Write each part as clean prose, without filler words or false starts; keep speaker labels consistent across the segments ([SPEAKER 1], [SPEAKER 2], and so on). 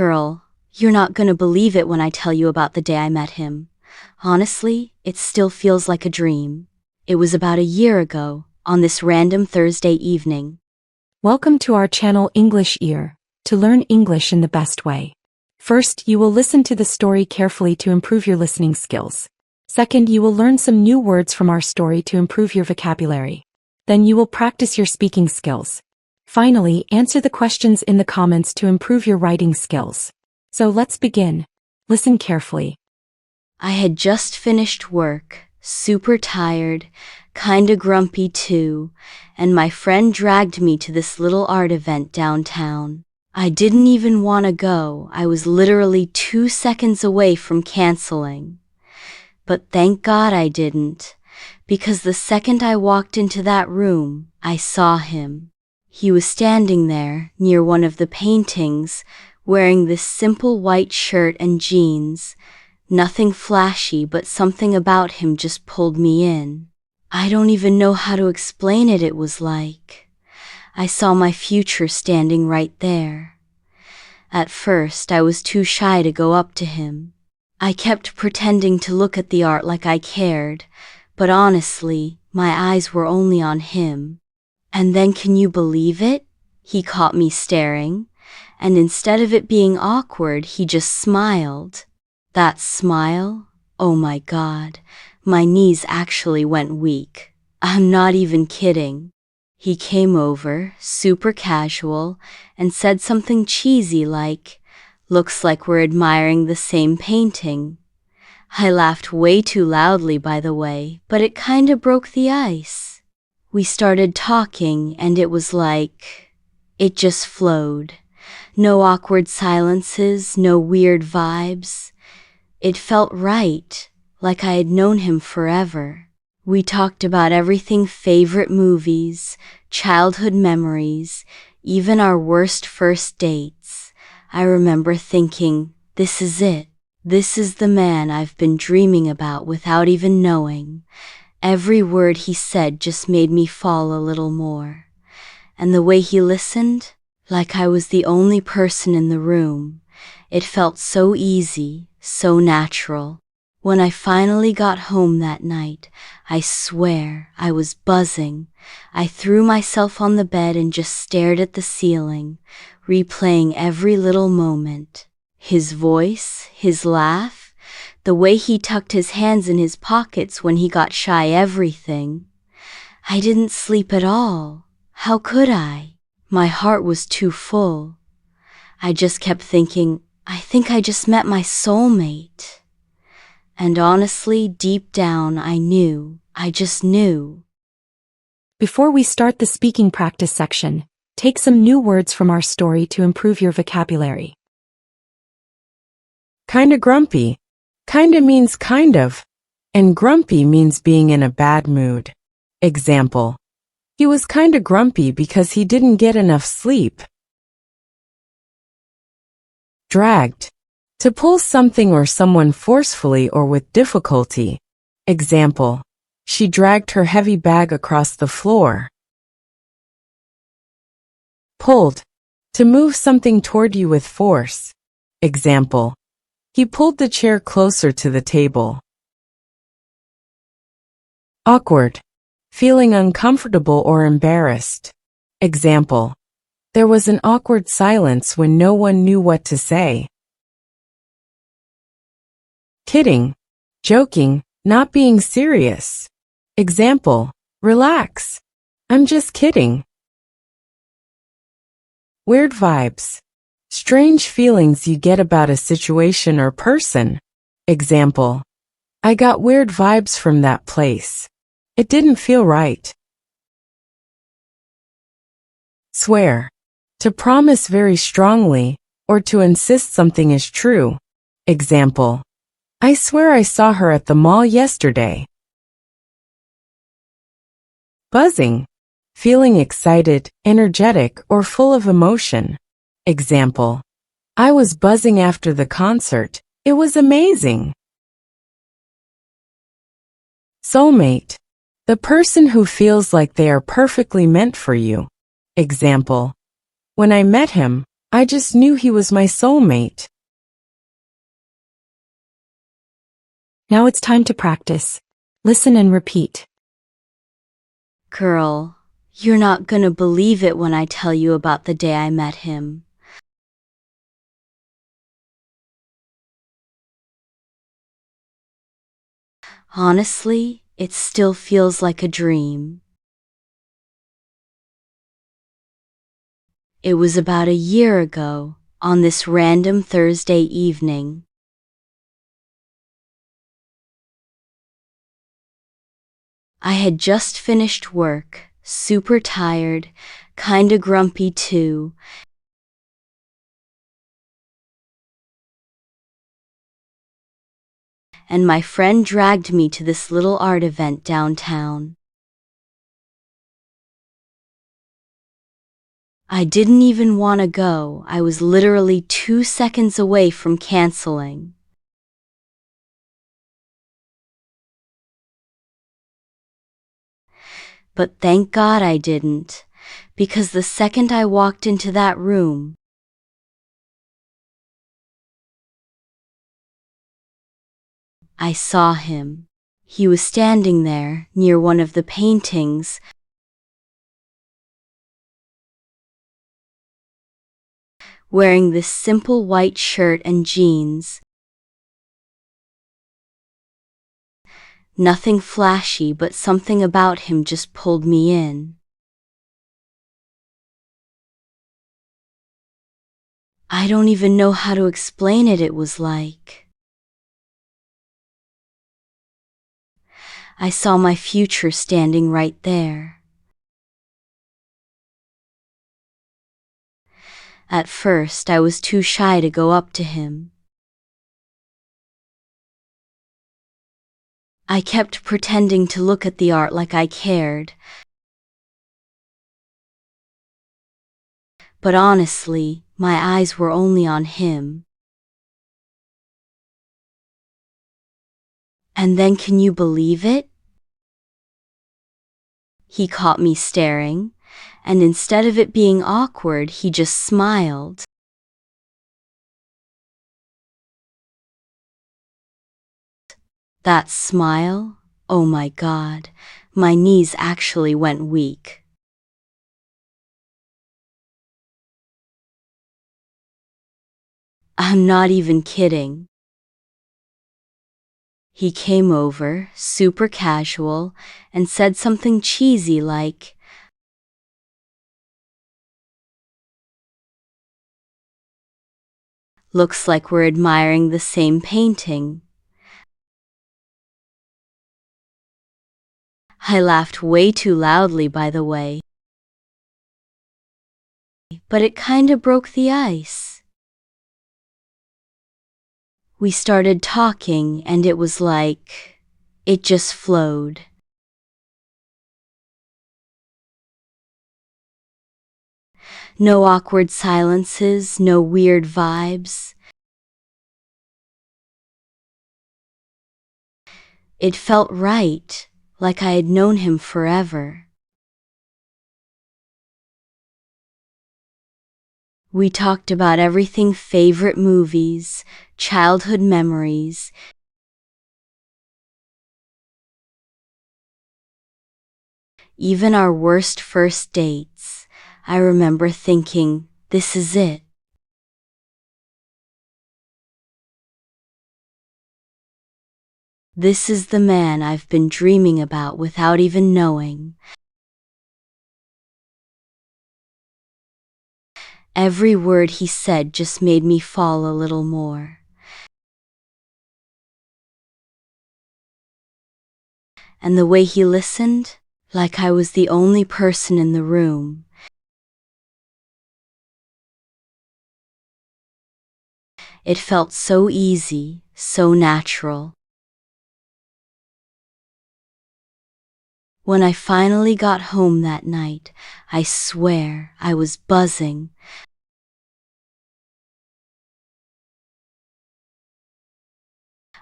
[SPEAKER 1] Girl, you're not gonna believe it when I tell you about the day I met him. Honestly, it still feels like a dream. It was about a year ago, on this random Thursday evening.
[SPEAKER 2] Welcome to our channel English Ear, to learn English in the best way. First, you will listen to the story carefully to improve your listening skills. Second, you will learn some new words from our story to improve your vocabulary. Then you will practice your speaking skills. Finally, answer the questions in the comments to improve your writing skills. So let's begin. Listen carefully.
[SPEAKER 1] I had just finished work, super tired, kinda grumpy too, and my friend dragged me to this little art event downtown. I didn't even want to go. I was literally 2 seconds away from canceling. But thank God I didn't, because the second I walked into that room, I saw him. He was standing there, near one of the paintings, wearing this simple white shirt and jeans. Nothing flashy, but something about him just pulled me in. I don't even know how to explain it. It was like I saw my future standing right there. At first, I was too shy to go up to him. I kept pretending to look at the art like I cared, but honestly, my eyes were only on him. And then, can you believe it? He caught me staring, and instead of it being awkward, he just smiled. That smile? Oh my God, my knees actually went weak. I'm not even kidding. He came over, super casual, and said something cheesy like, "Looks like we're admiring the same painting." I laughed way too loudly, by the way, but it kinda broke the ice. We started talking, and it was like it just flowed. No awkward silences, no weird vibes. It felt right, like I had known him forever. We talked about everything: favorite movies, childhood memories, even our worst first dates. I remember thinking, this is it. This is the man I've been dreaming about without even knowing. Every word he said just made me fall a little more. And the way he listened, like I was the only person in the room. It felt so easy, so natural. When I finally got home that night, I swear I was buzzing. I threw myself on the bed and just stared at the ceiling, replaying every little moment. His voice, his laugh, the way he tucked his hands in his pockets when he got shy, everything. I didn't sleep at all. How could I? My heart was too full. I just kept thinking, I think I just met my soulmate. And honestly, deep down, I just knew.
[SPEAKER 2] Before we start the speaking practice section, take some new words from our story to improve your vocabulary.
[SPEAKER 3] Kinda grumpy. Kinda means kind of, and grumpy means being in a bad mood. Example: he was kinda grumpy because he didn't get enough sleep. Dragged. To pull something or someone forcefully or with difficulty. Example: she dragged her heavy bag across the floor. Pulled. To move something toward you with force. Example: he pulled the chair closer to the table. Awkward. Feeling uncomfortable or embarrassed. Example: there was an awkward silence when no one knew what to say. Kidding. Joking, not being serious. Example: relax. I'm just kidding. Weird vibes. Strange feelings you get about a situation or person. Example: I got weird vibes from that place. It didn't feel right. Swear. To promise very strongly, or to insist something is true. Example: I swear I saw her at the mall yesterday. Buzzing. Feeling excited, energetic, or full of emotion. Example: I was buzzing after the concert. It was amazing. Soulmate. The person who feels like they are perfectly meant for you. Example: when I met him, I just knew he was my soulmate.
[SPEAKER 2] Now it's time to practice. Listen and repeat.
[SPEAKER 1] Girl, you're not gonna believe it when I tell you about the day I met him. Honestly, it still feels like a dream. It was about a year ago, on this random Thursday evening. I had just finished work, super tired, kinda grumpy too, and my friend dragged me to this little art event downtown. I didn't even want to go. I was literally 2 seconds away from canceling. But thank God I didn't, because the second I walked into that room, I saw him. He was standing there, near one of the paintings, wearing this simple white shirt and jeans. Nothing flashy, but something about him just pulled me in. I don't even know how to explain it. It was like I saw my future standing right there. At first, I was too shy to go up to him. I kept pretending to look at the art like I cared. But honestly, my eyes were only on him. And then, can you believe it? He caught me staring, and instead of it being awkward, he just smiled. That smile, oh my God, my knees actually went weak. I'm not even kidding. He came over, super casual, and said something cheesy like, "Looks like we're admiring the same painting." I laughed way too loudly, by the way. But it kinda broke the ice. We started talking, and it was like it just flowed. No awkward silences, no weird vibes. It felt right, like I had known him forever. We talked about everything: favorite movies, childhood memories, even our worst first dates. I remember thinking, this is it. This is the man I've been dreaming about without even knowing. Every word he said just made me fall a little more. And the way he listened, like I was the only person in the room. It felt so easy, so natural. When I finally got home that night, I swear I was buzzing.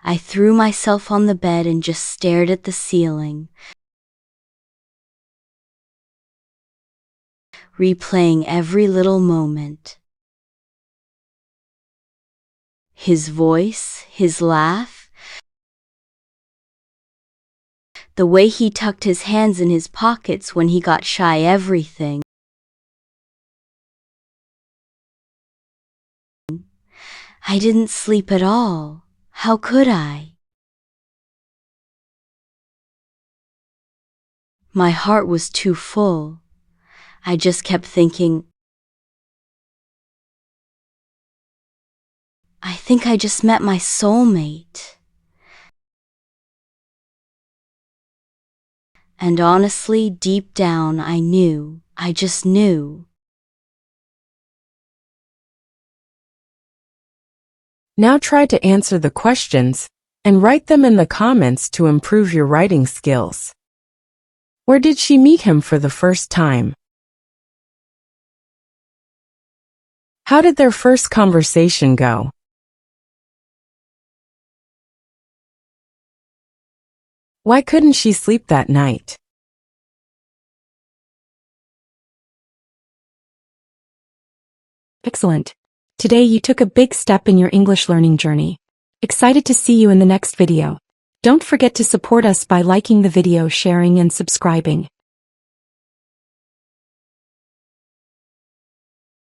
[SPEAKER 1] I threw myself on the bed and just stared at the ceiling, replaying every little moment. His voice, his laugh, the way he tucked his hands in his pockets when he got shy, everything. I didn't sleep at all. How could I? My heart was too full. I just kept thinking, I think I just met my soulmate. And honestly, deep down, I knew. I just knew.
[SPEAKER 3] Now try to answer the questions and write them in the comments to improve your writing skills. Where did she meet him for the first time? How did their first conversation go? Why couldn't she sleep that night?
[SPEAKER 2] Excellent. Today you took a big step in your English learning journey. Excited to see you in the next video. Don't forget to support us by liking the video, sharing and subscribing.